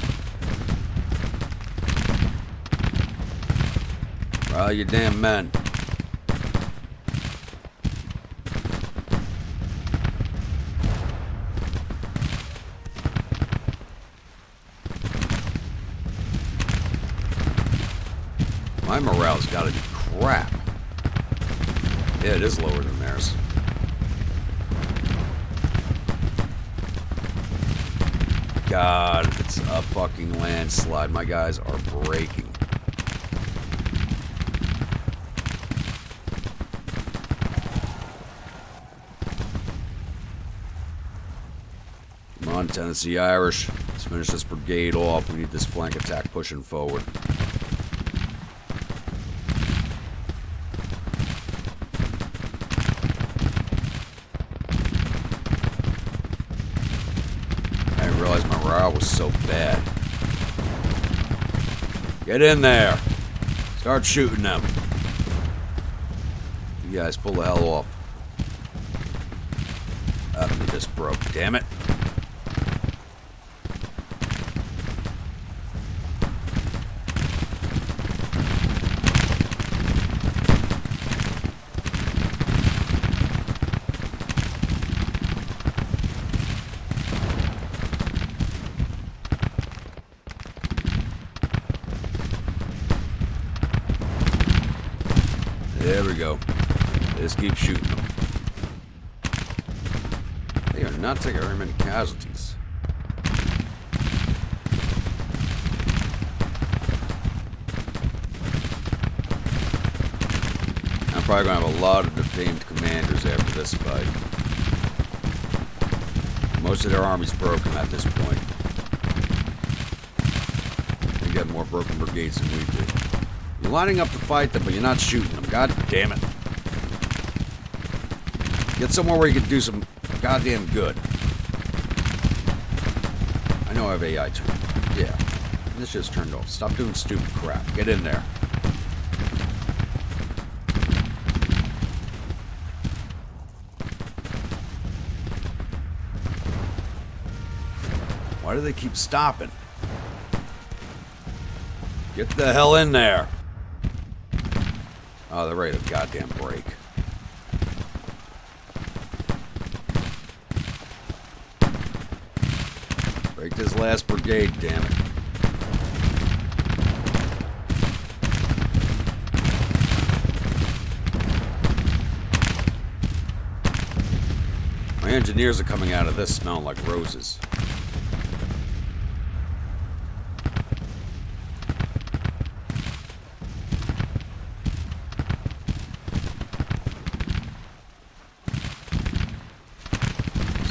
Rally your damn men. My morale's gotta be crap. Yeah, it is lower than theirs. God, it's a fucking landslide. My guys are breaking. Come on, Tennessee Irish. Let's finish this brigade off. We need this flank attack pushing forward. Was so bad. Get in there. Start shooting them. You guys pull the hell off. They just broke. Damn it. There we go. Just keep shooting them. They are not taking very many casualties. I'm probably going to have a lot of defamed commanders after this fight. Most of their army's broken at this point. They got more broken brigades than we do. You're lining up to fight them, but you're not shooting them. God damn it. Get somewhere where you can do some goddamn good. I know I have AI turned. Yeah. This shit's turned off. Stop doing stupid crap. Get in there. Why do they keep stopping? Get the hell in there. Oh, they're ready to goddamn break. Break this last brigade, damn it. My engineers are coming out of this smelling like roses.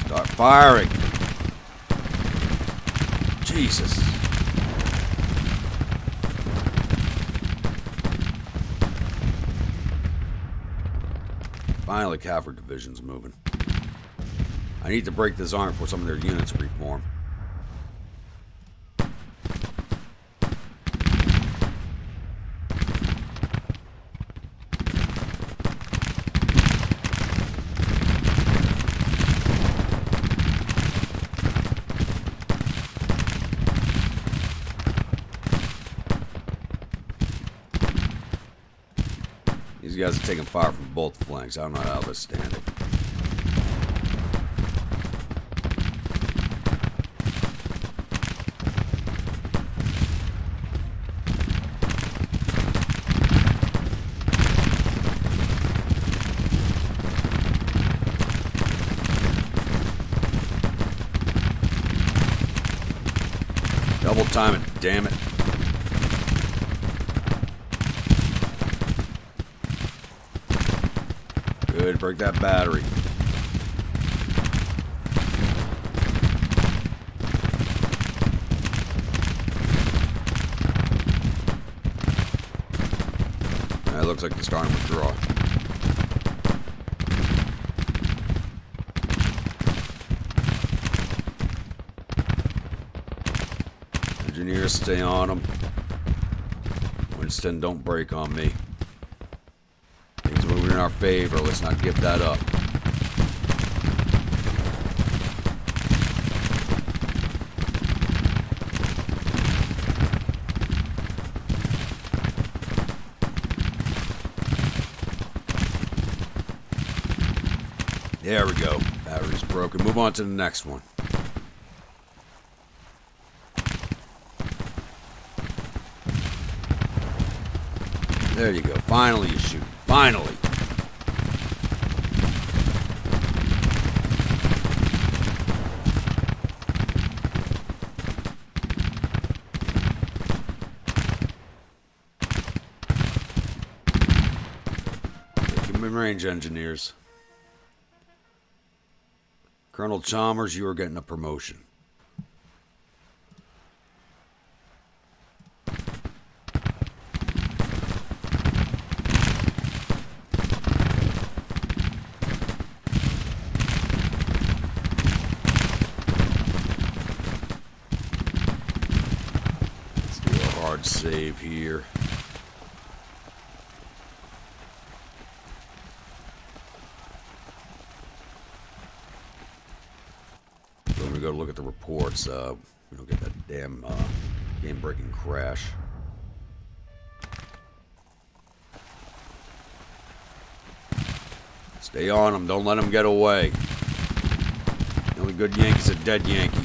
Start firing. Jesus. Finally, cavalry division's moving. I need to break this arm before some of their units reform. These guys are taking fire from both flanks. I don't know how they're standing. Double time it, damn it. Good, break that battery. It looks like they're starting to withdraw. Engineers, stay on them. Winston, don't break on me. Things are moving in our favor. Let's not give that up. There we go. Battery's broken. Move on to the next one. There you go. Finally you shoot. Finally. Take him in range, engineers. Colonel Chalmers, you are getting a promotion. Save here. When we go to look at the reports, we don't get that damn game-breaking crash. Stay on them. Don't let them get away. The only good Yankee's a dead Yankee.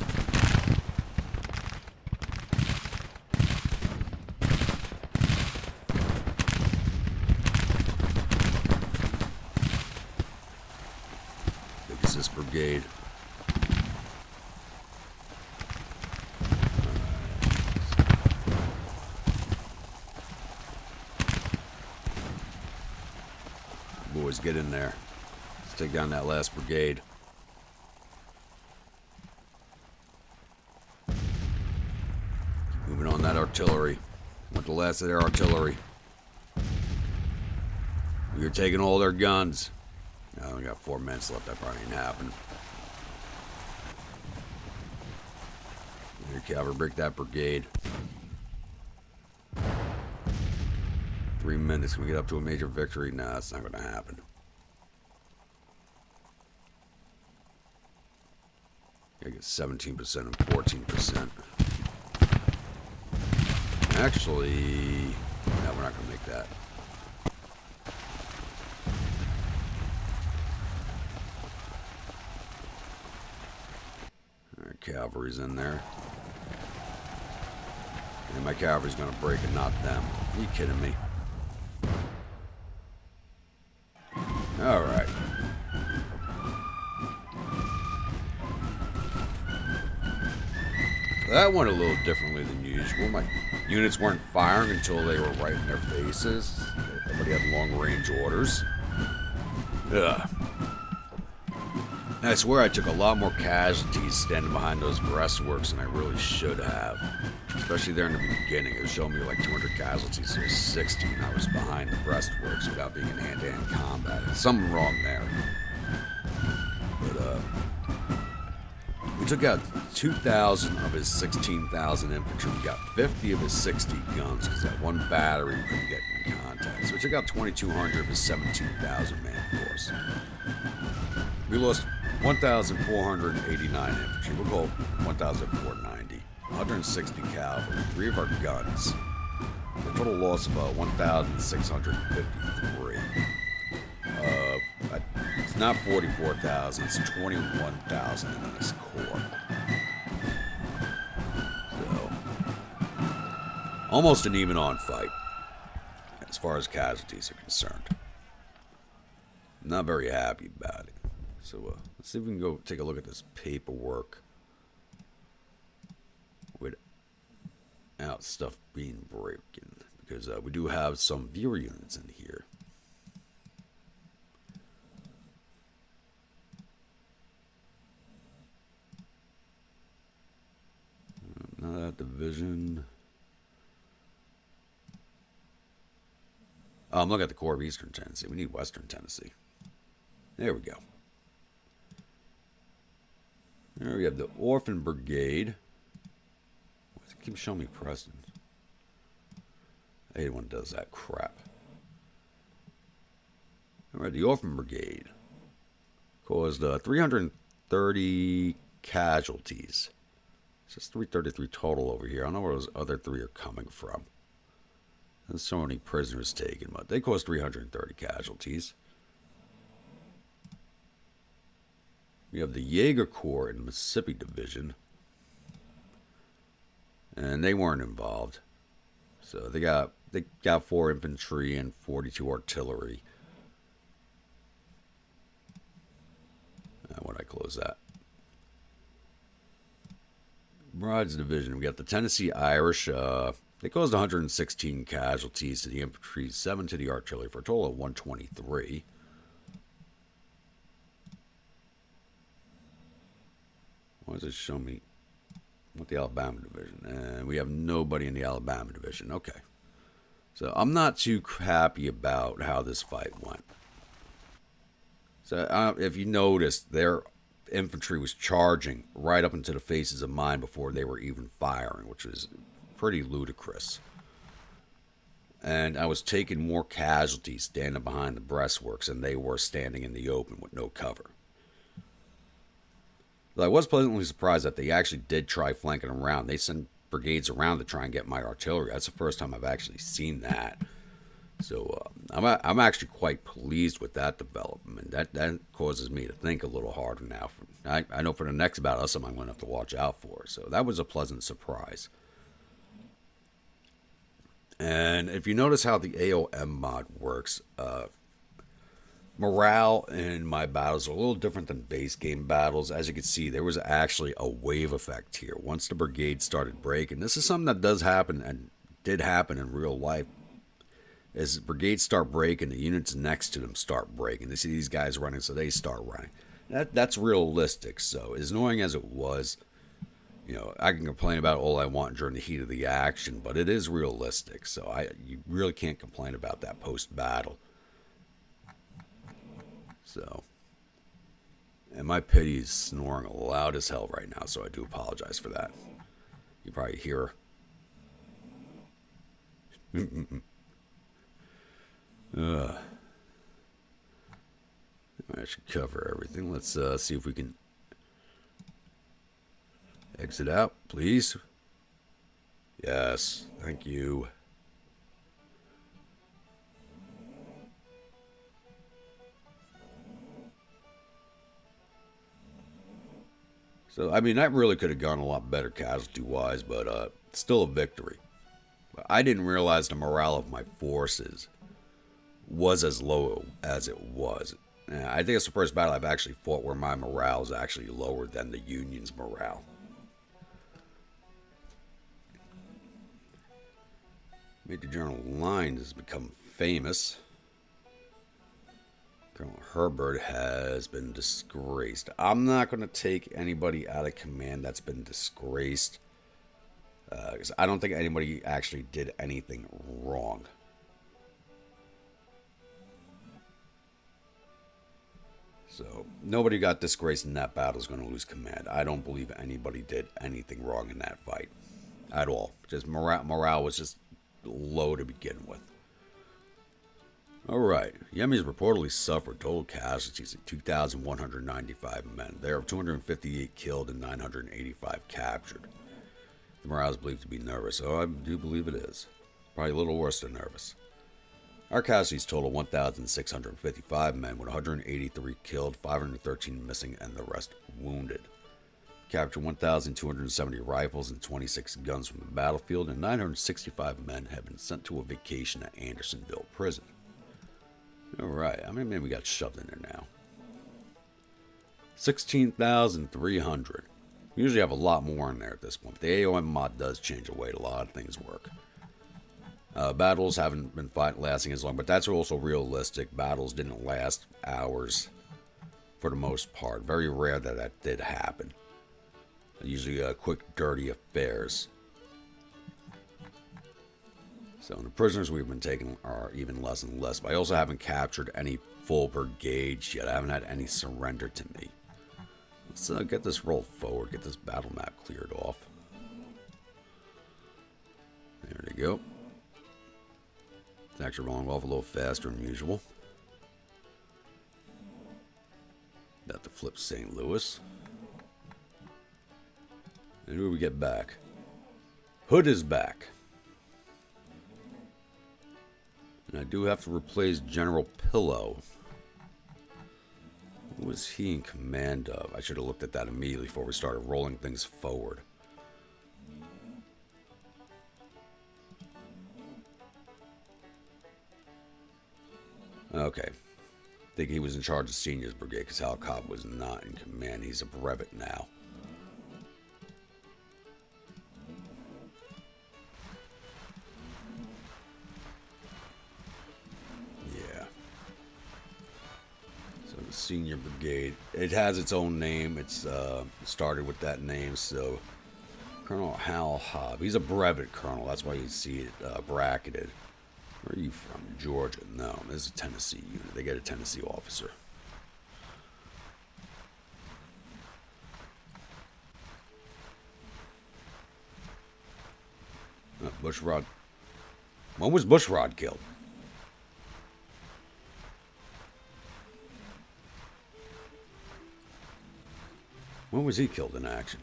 This brigade. Boys, get in there. Let's take down that last brigade. Keep moving on that artillery. Want the last of their artillery. You're taking all their guns. I only got 4 minutes left. That probably ain't happening. Your cavalry, break that brigade. 3 minutes. Can we get up to a major victory? Nah, that's not going to happen. I get 17% and 14%. Actually, no, we're not going to make that. cavalry's in there. And my cavalry's gonna break and not them. Are you kidding me? Alright. That went a little differently than usual. My units weren't firing until they were right in their faces. Everybody had long-range orders. Ugh. I swear I took a lot more casualties standing behind those breastworks than I really should have. Especially there in the beginning. It was showing me like 200 casualties. There was 60 and I was behind the breastworks without being in hand-to-hand combat. There's something wrong there. But, we took out 2,000 of his 16,000 infantry. We got 50 of his 60 guns because that one battery we couldn't get in contact. So we took out 2,200 of his 17,000 man force. We lost 1,489 infantry. We'll go 1,490. 160 cavalry. 3 of our guns. For a total loss of 1,653. It's not 44,000, it's 21,000 in this core. So, almost an even on fight, as far as casualties are concerned. I'm not very happy about it. So, let's see if we can go take a look at this paperwork without stuff being broken. Because we do have some viewer units in here. Not that division. Oh, I'm looking at the Corps of Eastern Tennessee. We need Western Tennessee. There we go. There we have the Orphan Brigade. Why does it keep showing me Preston? I hate when it does that crap. Alright, the Orphan Brigade caused 330 casualties. It's just 333 total over here. I don't know where those other 3 are coming from. There's so many prisoners taken, but they caused 330 casualties. We have the Jaeger Corps in the Mississippi Division. And they weren't involved. So they got 4 infantry and 42 artillery. Why did I close that? Bride's Division. We got the Tennessee Irish. They caused 116 casualties to the infantry, 7 to the artillery, for a total of 123. Why does it show me what the Alabama Division? And we have nobody in the Alabama Division. Okay. So I'm not too happy about how this fight went. So if you noticed, their infantry was charging right up into the faces of mine before they were even firing, which was pretty ludicrous. And I was taking more casualties standing behind the breastworks than they were standing in the open with no cover. But I was pleasantly surprised that they actually did try flanking around. They sent brigades around to try and get my artillery. That's the first time I've actually seen that. So I'm actually quite pleased with that development. That causes me to think a little harder now. I know for the next battle, that's something I'm going to have to watch out for. So that was a pleasant surprise. And if you notice how the A.O.M mod works, morale in my battles are a little different than base game battles. As you can see, there was actually a wave effect here. Once the brigade started breaking, this is something that does happen and did happen in real life. As brigades start breaking, the units next to them start breaking. They see these guys running, so they start running. That's realistic. So as annoying as it was, you know, I can complain about all I want during the heat of the action, but it is realistic. So you really can't complain about that post-battle. So, and my pity is snoring loud as hell right now, so I do apologize for that. You probably hear I should cover everything. Let's see if we can exit out, please. Yes, thank you. So, I mean, that really could have gone a lot better casualty-wise, but still a victory. But I didn't realize the morale of my forces was as low as it was. I think it's the first battle I've actually fought where my morale is actually lower than the Union's morale. Major General Lyons has become famous. Colonel Herbert has been disgraced. I'm not going to take anybody out of command that's been disgraced. Because I don't think anybody actually did anything wrong. So, nobody got disgraced in that battle is going to lose command. I don't believe anybody did anything wrong in that fight. At all. Just morale was just low to begin with. Alright, Yemenis reportedly suffered total casualties of 2,195 men. There are 258 killed and 985 captured. The morale is believed to be nervous. Oh, I do believe it is. Probably a little worse than nervous. Our casualties total 1,655 men, with 183 killed, 513 missing, and the rest wounded. Captured 1,270 rifles and 26 guns from the battlefield, and 965 men have been sent to a vacation at Andersonville Prison. Alright, how many men we got shoved in there now? 16,300. We usually have a lot more in there at this point. The A.O.M mod does change the way a lot of things work. Battles haven't been lasting as long, but that's also realistic. Battles didn't last hours for the most part. Very rare that that did happen. Usually quick, dirty affairs. So the prisoners we've been taking are even less and less. But I also haven't captured any full brigades yet. I haven't had any surrender to me. Let's get this rolled forward. Get this battle map cleared off. There we go. It's actually rolling off a little faster than usual. About to flip St. Louis. And who do we get back? Hood is back. And I do have to replace General Pillow. Who was he in command of? I should have looked at that immediately before we started rolling things forward. Okay. I think he was in charge of Senior's Brigade because Hal Cobb was not in command. He's a brevet now. Yeah. So the Senior Brigade, it has its own name. It's started with that name. So Colonel Hal Hobb. He's a brevet colonel. That's why you see it bracketed. Where are you from? Georgia? No, this is a Tennessee unit. They get a Tennessee officer. Bushrod. When was Bushrod killed? When was he killed in action?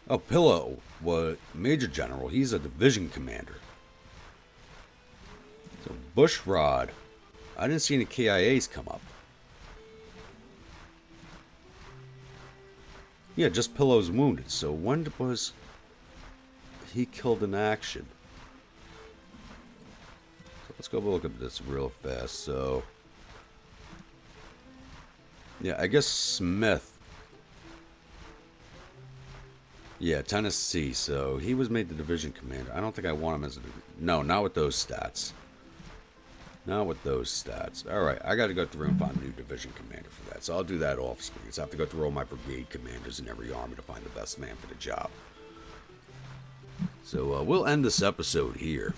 Oh, Pillow was Major General. He's a division commander. So Bushrod, I didn't see any KIAs come up. Yeah, just Pillow's wounded. So when was he killed in action? So let's go look at this real fast. So yeah, I guess Smith. Yeah, Tennessee. So he was made the division commander. I don't think I want him as a... No, not with those stats. Not with those stats. Alright, I got to go through and find a new division commander for that. So I'll do that off screen. So I have to go through all my brigade commanders in every army to find the best man for the job. So we'll end this episode here.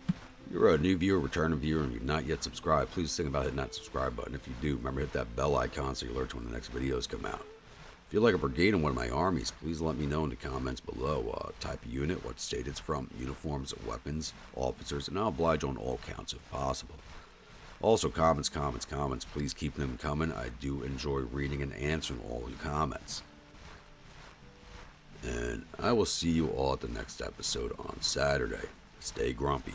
If you're a new viewer, returning viewer, and you've not yet subscribed, please think about hitting that subscribe button. If you do, remember to hit that bell icon so you're alerted when the next videos come out. If you'd like a brigade in one of my armies, please let me know in the comments below. Type of unit, what state it's from, uniforms, weapons, officers, and I'll oblige on all counts if possible. Also, comments. Please keep them coming. I do enjoy reading and answering all your comments. And I will see you all at the next episode on Saturday. Stay grumpy.